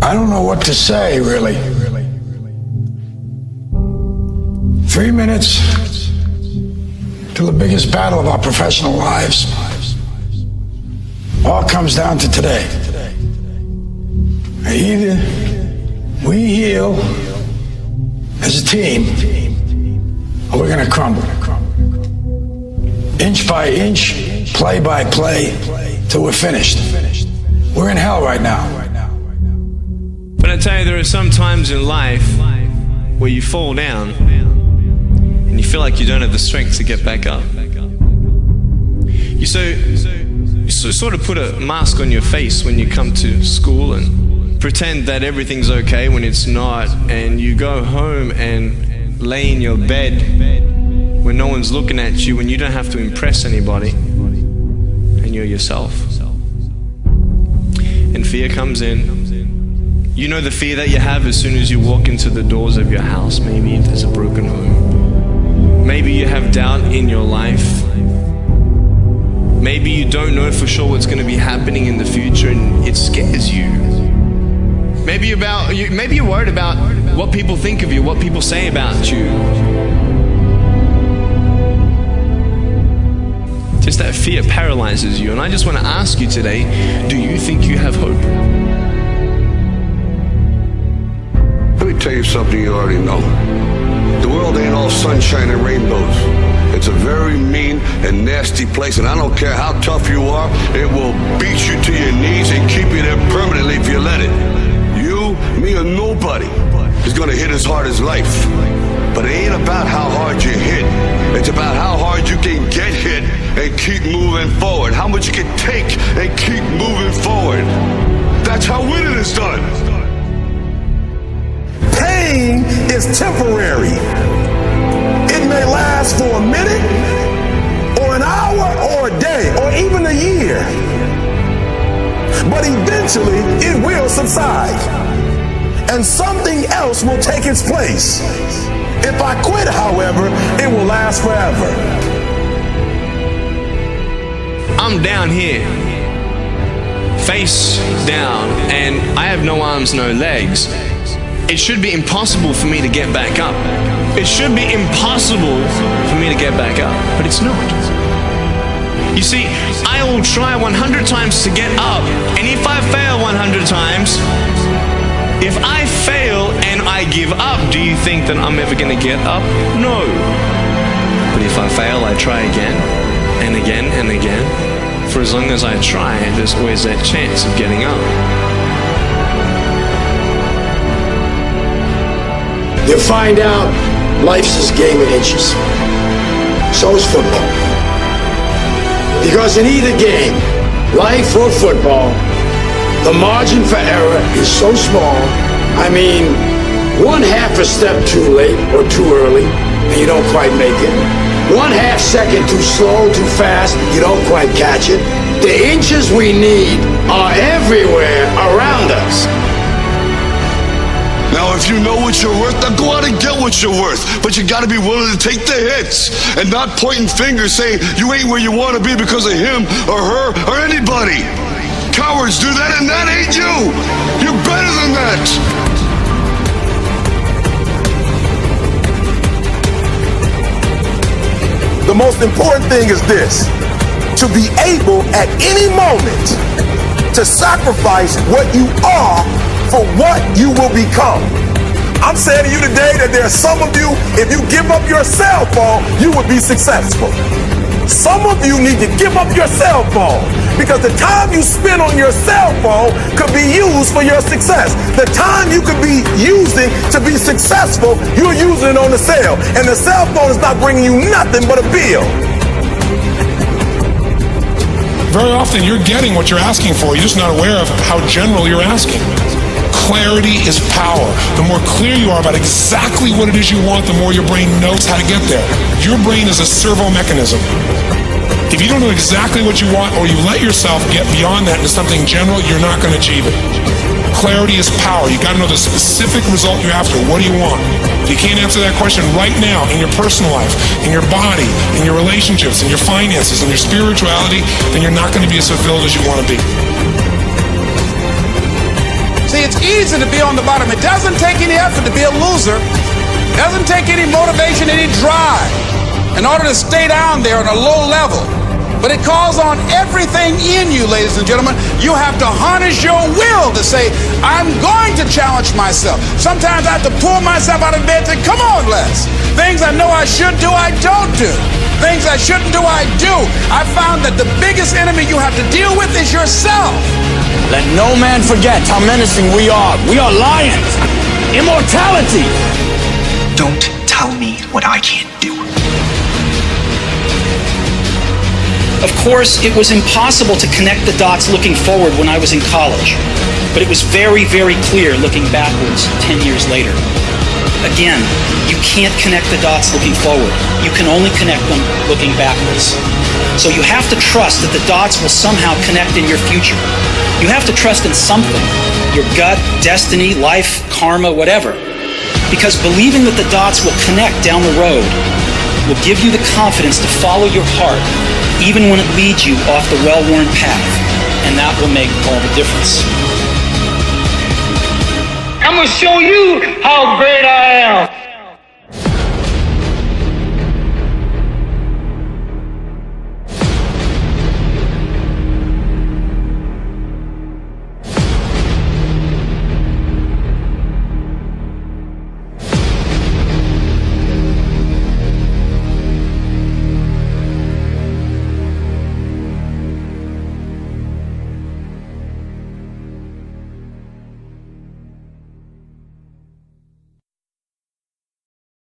I don't know what to say, really. 3 minutes till the biggest battle of our professional lives. All comes down to today. Either we heal as a team, or we're gonna crumble. Inch by inch, play by play, till we're finished. We're in hell right now. But I tell you, there are some times in life where you fall down and you feel like you don't have the strength to get back up. You sort of put a mask on your face when you come to school and pretend that everything's okay when it's not, and you go home and lay in your bed when no one's looking at you, when you don't have to impress anybody, and you're yourself. And fear comes in. You know the fear that you have as soon as you walk into the doors of your house. Maybe there's a broken home. Maybe you have doubt in your life. Maybe you don't know for sure what's going to be happening in the future, and it scares you. Maybe you're worried about what people think of you, what people say about you. Just that fear paralyzes you. And I just want to ask you today, do you think you have hope? Let me tell you something you already know. The world ain't all sunshine and rainbows. It's a very mean and nasty place, and I don't care how tough you are, it will beat you to your knees and keep you there permanently if you let it. You, me, or nobody is gonna hit as hard as life. But it ain't about how hard you hit. It's about how hard you can get hit and keep moving forward. How much you can take and keep moving forward. That's how winning is done. Pain is temporary. It may last for a minute, or an hour, or a day, or even a year. But eventually, it will subside, and something else will take its place. If I quit, however, it will last forever. I'm down here, face down, and I have no arms, no legs. It should be impossible for me to get back up. It should be impossible for me to get back up, but it's not. You see, I will try 100 times to get up, and if I fail 100 times, if I fail and I give up, do you think that I'm ever going to get up? No. But if I fail, I try again, and again, and again. For as long as I try, there's always that chance of getting up. You'll find out life's this game of inches. So is football. Because in either game, life or football, the margin for error is so small. I mean, 1/2 a step too late or too early, and you don't quite make it. 1/2 second too slow, too fast, you don't quite catch it. The inches we need are everywhere around us. Now, if you know what you're worth, then go out and get what you're worth. But you gotta be willing to take the hits and not pointing fingers saying you ain't where you wanna be because of him or her or anybody. Cowards do that, and that ain't you. You're better than that. The most important thing is this: to be able at any moment to sacrifice what you are for what you will become. I'm saying to you today that there are some of you, if you give up your cell phone, you would be successful. Some of you need to give up your cell phone, because the time you spend on your cell phone could be used for your success. The time you could be using to be successful, you're using it on the cell, and the cell phone is not bringing you nothing but a bill. Very often you're getting what you're asking for, you're just not aware of how general you're asking. Clarity is power. The more clear you are about exactly what it is you want, the more your brain knows how to get there. Your brain is a servo mechanism. If you don't know exactly what you want, or you let yourself get beyond that into something general, you're not going to achieve it. Clarity is power. You got to know the specific result you're after. What do you want? If you can't answer that question right now in your personal life, in your body, in your relationships, in your finances, in your spirituality, then you're not going to be as fulfilled as you want to be. See, it's easy to be on the bottom. It doesn't take any effort to be a loser. It doesn't take any motivation, any drive in order to stay down there on a low level. But it calls on everything in you, ladies and gentlemen. You have to harness your will to say, I'm going to challenge myself. Sometimes I have to pull myself out of bed and say, come on, Les. Things I know I should do, I don't do. Things I shouldn't do, I do. I found that the biggest enemy you have to deal with is yourself. Let no man forget how menacing we are. We are lions. Immortality. Don't tell me what I can't do. Of course, it was impossible to connect the dots looking forward when I was in college, but it was very, very clear looking backwards 10 years later. Again, you can't connect the dots looking forward. You can only connect them looking backwards. So you have to trust that the dots will somehow connect in your future. You have to trust in something, your gut, destiny, life, karma, whatever. Because believing that the dots will connect down the road will give you the confidence to follow your heart, even when it leads you off the well-worn path, and that will make all the difference. I'm gonna show you how great I am.